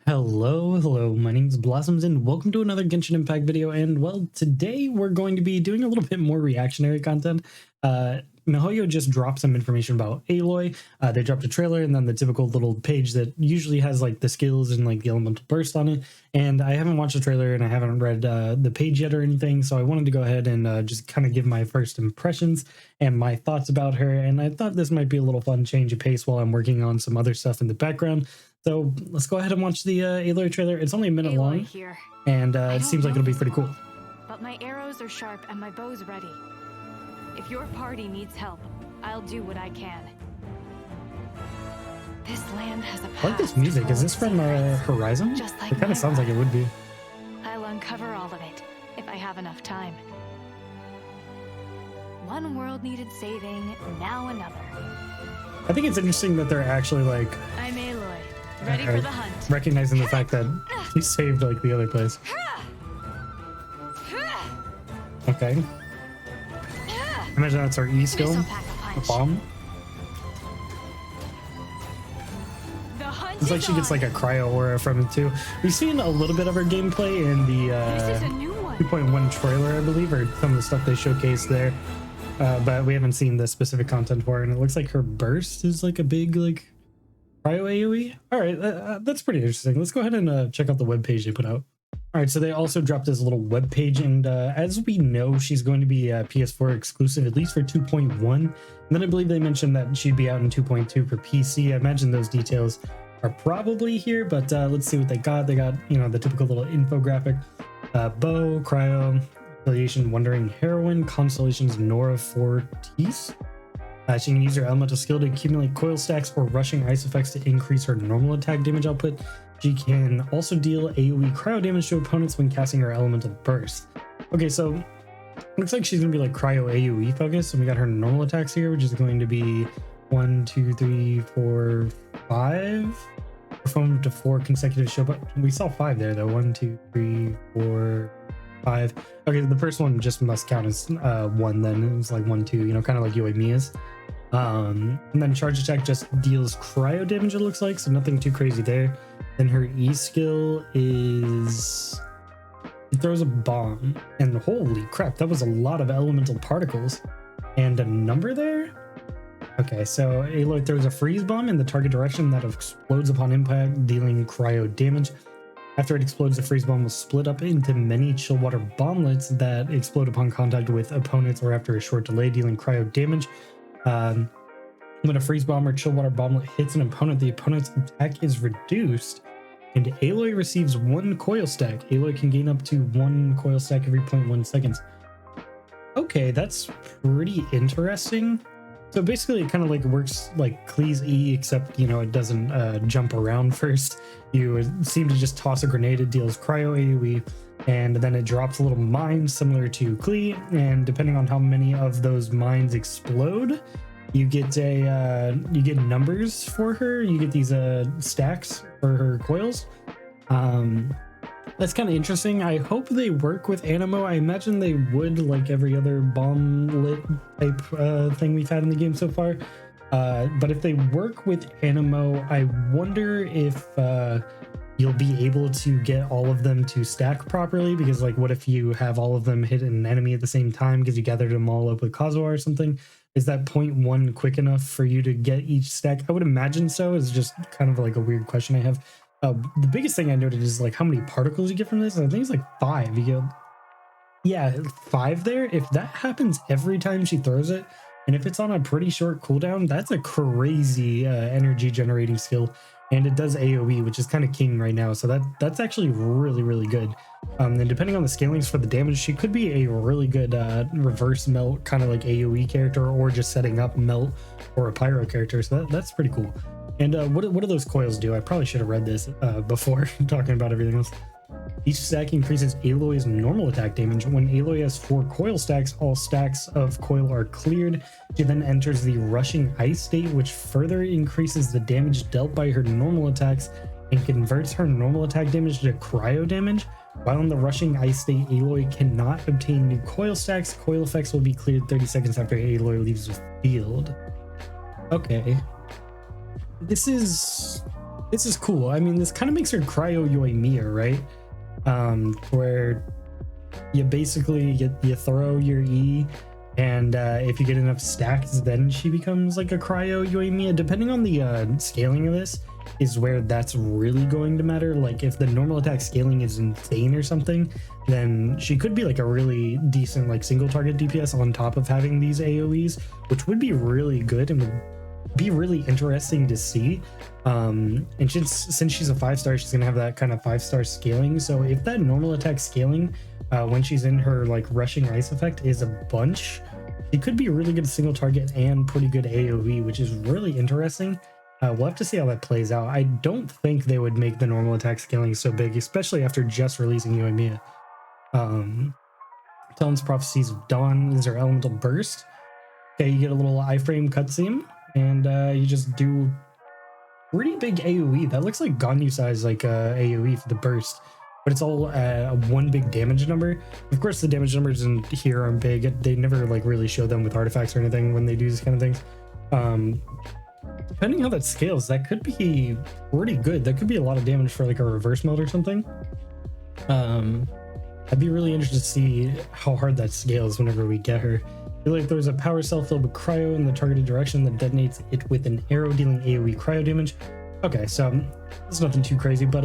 Hello, my name's Blossoms and welcome to another Genshin Impact video. And well, today we're going to be doing a little bit more reactionary content. miHoYo just dropped some information about Aloy. They dropped a trailer and then the typical little page that usually has like the skills and like the elemental burst on it. And I haven't watched the trailer and I haven't read the page yet or anything. So I wanted to go ahead and just kind of give my first impressions and my thoughts about her. And I thought this might be a little fun change of pace while I'm working on some other stuff in the background. So let's go ahead and watch the Aloy trailer. It's only a minute long, here. And it seems like it'll be pretty cool. But my arrows are sharp and my bow's ready. If your party needs help, I'll do what I can. This land has a past. I like this music. Is this from Horizon? Just like It kind of sounds like it would be. I'll uncover all of it if I have enough time. One world needed saving, now another. I think it's interesting that they're actually like I'm Aloy, ready for the hunt. recognizing the fact that he saved like the other place. Okay. Imagine that's our E skill. This'll pack a punch. Bomb. The hunt It's like is she gets on. like a cryo aura from it too. We've seen a little bit of her gameplay in This is a the new one. 2.1 trailer, I believe, or some of the stuff they showcased there. But we haven't seen the specific content for her, and it looks like her burst is like a big like cryo AoE. All right, that's pretty interesting. Let's go ahead and check out the webpage they put out. All right, so they also dropped this little web page, and as we know, she's going to be PS4 exclusive, at least for 2.1. And then I believe they mentioned that she'd be out in 2.2 for PC. I imagine those details are probably here, but let's see what they got. They got, you know, the typical little infographic. Bow, cryo, affiliation, Wandering Heroine, constellations, Nora Fortis. She can use her elemental skill to accumulate coil stacks or rushing ice effects to increase her normal attack damage output. She can also deal AoE cryo damage to opponents when casting her elemental burst. Okay, so looks like she's gonna be like cryo AoE focused. And we got her normal attacks here, which is going to be 1, 2, 3, 4, 5. Perform to 4 consecutive show, but we saw 5 there though. 1, 2, 3, 4, 5. Okay, the first one just must count as 1 then. It was like 1, 2, you know, kind of like Yoimiya's. And then charge attack just deals cryo damage, it looks like, so nothing too crazy there. Then her E skill is it throws a bomb, and holy crap, that was a lot of elemental particles and a number there. Okay, so Aloy throws a freeze bomb in the target direction that explodes upon impact, dealing cryo damage. After it explodes, the freeze bomb will split up into many chill water bomblets that explode upon contact with opponents or after a short delay, dealing cryo damage. When a freeze bomb or chill water bomblet hits an opponent, the opponent's attack is reduced, and Aloy receives 1 coil stack. Aloy can gain up to 1 coil stack every 0.1 seconds. Okay, that's pretty interesting. So basically it kind of like works like Klee's E, except, you know, it doesn't jump around first. You seem to just toss a grenade, it deals cryo AoE, and then it drops a little mine similar to Klee, and depending on how many of those mines explode, you get you get numbers for her. You get these stacks for her coils. That's kind of interesting. I hope they work with Animo. I imagine they would, like every other bomb lit type thing we've had in the game so far. But if they work with Animo, I wonder if you'll be able to get all of them to stack properly, because like what if you have all of them hit an enemy at the same time because you gathered them all up with Kazuha or something? Is that 0.1 quick enough for you to get each stack? I would imagine so. It's just kind of like a weird question I have. The biggest thing I noted is like how many particles you get from this. I think it's like 5. You get, yeah, 5 there. If that happens every time she throws it, and if it's on a pretty short cooldown, that's a crazy energy generating skill. And it does AoE, which is kind of king right now. So that's actually really, really good. And depending on the scalings for the damage, she could be a really good reverse melt, kind of like AoE character, or just setting up melt or a pyro character. So that's pretty cool. And what do those coils do? I probably should have read this before talking about everything else. Each stack increases Aloy's normal attack damage. When Aloy has 4 coil stacks, all stacks of coil are cleared. She then enters the rushing ice state, which further increases the damage dealt by her normal attacks and converts her normal attack damage to cryo damage. While in the rushing ice state, Aloy cannot obtain new coil stacks. Coil effects will be cleared 30 seconds after Aloy leaves the field. Okay. This is this is cool. I mean, this kind of makes her cryo Yoimiya, right? Where you basically you throw your E, and if you get enough stacks, then she becomes like a cryo Yoimiya. Depending on the scaling of this is where that's really going to matter. Like if the normal attack scaling is insane or something, then she could be like a really decent like single target DPS on top of having these AoEs, which would be really good and would be really interesting to see. And since she's a 5-star, she's gonna have that kind of 5-star scaling. So if that normal attack scaling when she's in her like rushing ice effect is a bunch, she could be a really good single target and pretty good AoE, which is really interesting. We'll have to see how that plays out. I don't think they would make the normal attack scaling so big, especially after just releasing Yoimiya. Talon's Prophecies of Dawn is her elemental burst. Okay, you get a little iframe cutscene, and you just do pretty big AoE. That looks like Ganyu size like AoE for the burst, but it's all one big damage number. Of course, the damage numbers in here aren't big. They never like really show them with artifacts or anything when they do these kind of things. Depending how that scales, that could be pretty good. That could be a lot of damage for like a reverse mode or something. I'd be really interested to see how hard that scales whenever we get her. I feel like there's a power cell filled with cryo in the targeted direction that detonates it with an arrow dealing AoE cryo damage. Okay, so it's nothing too crazy, but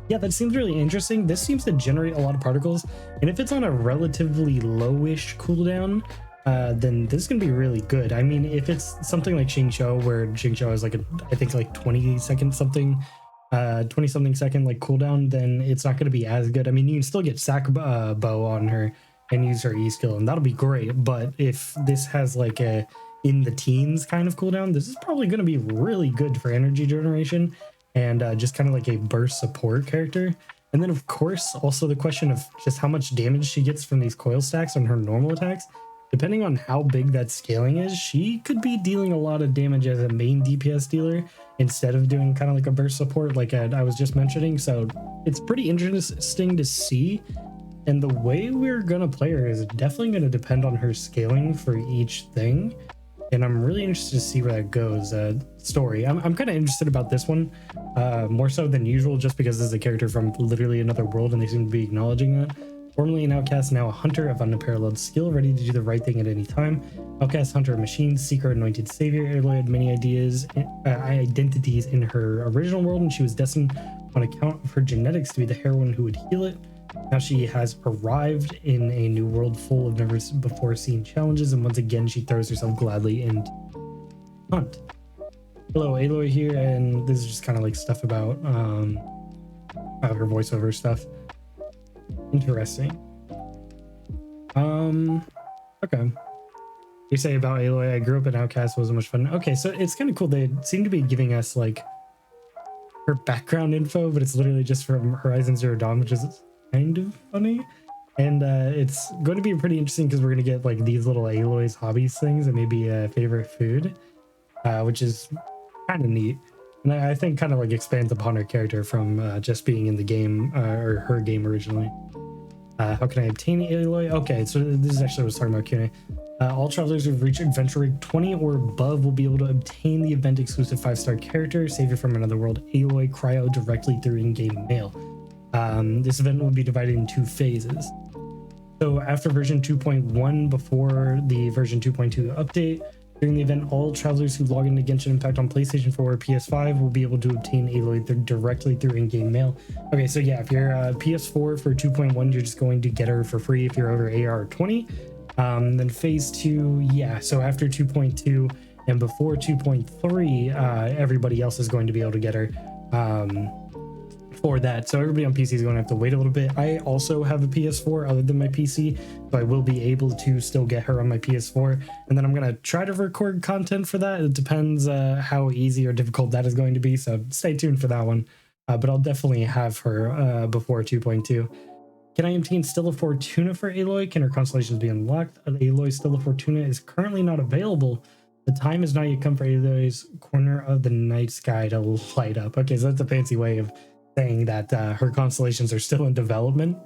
yeah, that seems really interesting. This seems to generate a lot of particles, and if it's on a relatively lowish cooldown, then this is gonna be really good. I mean, if it's something like Xingqiu, where Xingqiu is like I think like 20 something second like cooldown, then it's not gonna be as good. I mean, you can still get sack bow on her and use her E skill, and that'll be great. But if this has like a in the teens kind of cooldown, this is probably gonna be really good for energy generation and just kind of like a burst support character. And then of course also the question of just how much damage she gets from these coil stacks on her normal attacks. Depending on how big that scaling is, she could be dealing a lot of damage as a main DPS dealer instead of doing kind of like a burst support like I was just mentioning. So it's pretty interesting to see. And the way we're gonna play her is definitely gonna depend on her scaling for each thing. And I'm really interested to see where that goes. Story. I'm kind of interested about this one, more so than usual, just because this is a character from literally another world and they seem to be acknowledging that. Formerly an outcast, now a hunter of unparalleled skill, ready to do the right thing at any time. Outcast, hunter of machines, seeker, anointed savior. Aloy had many identities in her original world, and she was destined on account of her genetics to be the heroine who would heal it. Now she has arrived in a new world full of never before seen challenges, and once again she throws herself gladly into hunt. Hello, Aloy here, and this is just kind of like stuff about her voiceover stuff. Interesting. Okay. You say about Aloy, I grew up in Outcast, wasn't much fun. Okay, so it's kind of cool. They seem to be giving us like her background info, but it's literally just from Horizon Zero Dawn, which is kind of funny. And it's going to be pretty interesting because we're going to get like these little Aloy's hobbies things and maybe a favorite food, which is kind of neat. And I think kind of like expands upon her character from just being in the game or her game originally. How can I obtain Aloy? Okay, so this is actually what I was talking about Q&A. All travelers who've reached adventure rank 20 or above will be able to obtain the event exclusive 5-star character, Savior from Another World, Aloy Cryo, directly through in-game mail. This event will be divided in 2 phases. So after version 2.1, before the version 2.2 update, during the event, all travelers who log into Genshin Impact on PlayStation 4 or PS5 will be able to obtain Aloy directly through in-game mail. Okay, so yeah, if you're PS4 for 2.1, you're just going to get her for free if you're over AR 20. Then phase 2, yeah, so after 2.2 and before 2.3, everybody else is going to be able to get her for that. So everybody on PC is going to have to wait a little bit. I also have a PS4 other than my PC, so I will be able to still get her on my PS4, and then I'm going to try to record content for that. It depends how easy or difficult that is going to be, so stay tuned for that one. But I'll definitely have her before 2.2. Can I obtain Still of Fortuna for Aloy? Can her constellations be unlocked? Aloy Still of Fortuna is currently not available. The time has not yet come for Aloy's corner of the night sky to light up. Okay, so that's a fancy way of saying that her constellations are still in development,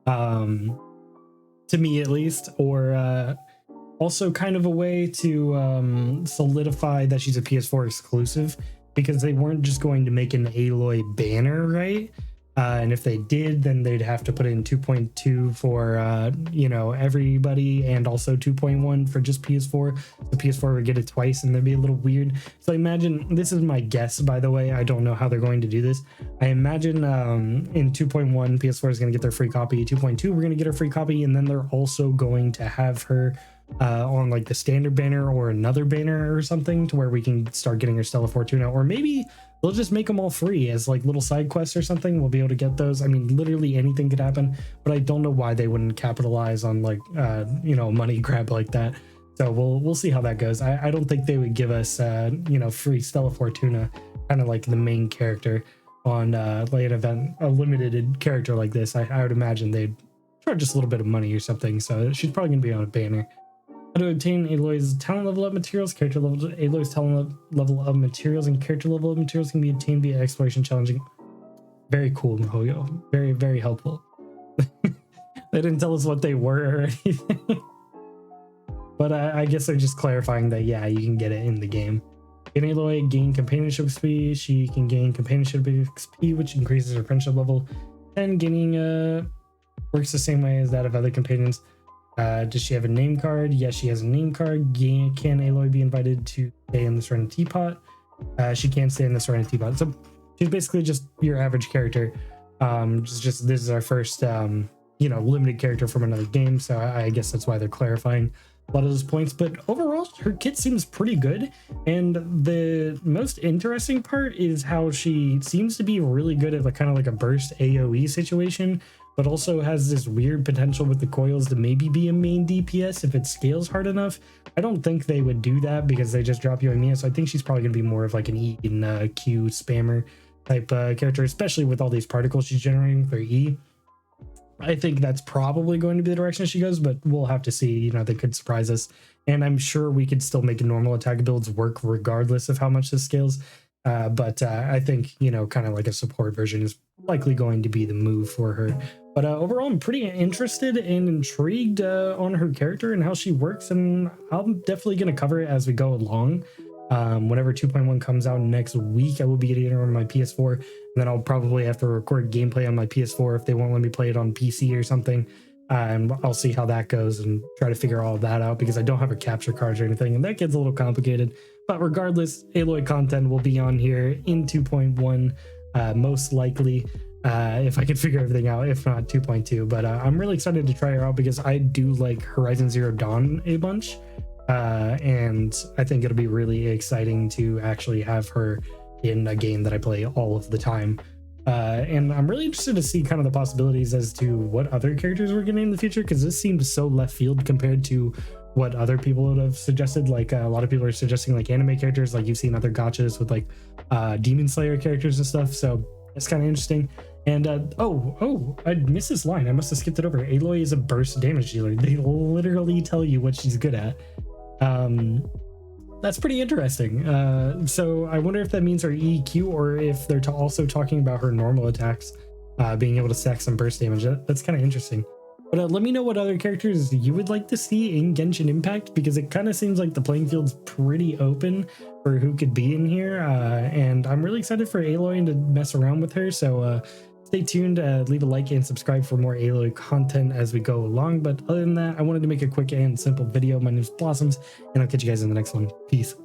to me at least, or also kind of a way to solidify that she's a PS4 exclusive. because they weren't just going to make an Aloy banner, right? And if they did, then they'd have to put in 2.2 for, you know, everybody, and also 2.1 for just PS4. The PS4 would get it twice, and that'd be a little weird. So I imagine, this is my guess, by the way, I don't know how they're going to do this. I imagine in 2.1, PS4 is going to get their free copy. 2.2, we're going to get her free copy, and then they're also going to have her on like the standard banner or another banner or something, to where we can start getting her Stella Fortuna, or maybe they'll just make them all free as like little side quests or something. We'll be able to get those. I mean, literally anything could happen, but I don't know why they wouldn't capitalize on like you know, money grab like that. So we'll see how that goes. I don't think they would give us you know, free Stella Fortuna, kind of like the main character on like an event, a limited character like this. I would imagine they'd charge just a little bit of money or something. So she's probably gonna be on a banner. How to obtain Aloy's talent level of materials, character level. Aloy's talent level of materials and character level of materials can be obtained via exploration challenging. Very cool, Mihoyo. Very, very helpful. They didn't tell us what they were or anything. But I guess they're just clarifying that, yeah, you can get it in the game. Can Aloy gain companionship XP? She can gain companionship XP, which increases her friendship level. And gaining works the same way as that of other companions. Does she have a name card? Yes, she has a name card. Can Aloy be invited to stay in the Serena Teapot? She can stay in the Serena Teapot. So she's basically just your average character. Just this is our first you know, limited character from another game, so I guess that's why they're clarifying a lot of those points. But overall, her kit seems pretty good, and the most interesting part is how she seems to be really good at like kind of like a burst AoE situation, but also has this weird potential with the coils to maybe be a main DPS if it scales hard enough. I don't think they would do that because they just drop you on Mia, so I think she's probably going to be more of like an E and Q spammer type character, especially with all these particles she's generating with her E. I think that's probably going to be the direction she goes, but we'll have to see. You know, they could surprise us, and I'm sure we could still make normal attack builds work regardless of how much this scales. But I think, you know, kind of like a support version is likely going to be the move for her. But overall, I'm pretty interested and intrigued on her character and how she works, and I'm definitely going to cover it as we go along. Whenever 2.1 comes out next week, I will be getting it on my PS4, and then I'll probably have to record gameplay on my PS4 if they won't let me play it on PC or something. And I'll see how that goes and try to figure all of that out, because I don't have a capture card or anything, and that gets a little complicated. But regardless, Aloy content will be on here in 2.1, most likely, if I can figure everything out, if not 2.2. But I'm really excited to try her out because I do like Horizon Zero Dawn a bunch. And I think it'll be really exciting to actually have her in a game that I play all of the time. And I'm really interested to see kind of the possibilities as to what other characters we're getting in the future, because this seems so left field compared to what other people would have suggested. Like a lot of people are suggesting like anime characters, like you've seen other gachas with like Demon Slayer characters and stuff. So it's kind of interesting. And oh, I missed this line. I must have skipped it over. Aloy is a burst damage dealer. They literally tell you what she's good at. That's pretty interesting. So I wonder if that means her EQ, or if they're also talking about her normal attacks being able to stack some burst damage. That's kind of interesting. But let me know what other characters you would like to see in Genshin Impact, because it kind of seems like the playing field's pretty open for who could be in here. And I'm really excited for Aloy and to mess around with her. So stay tuned, leave a like and subscribe for more Aloy content as we go along. But other than that, I wanted to make a quick and simple video. My name is Blossoms, and I'll catch you guys in the next one. Peace.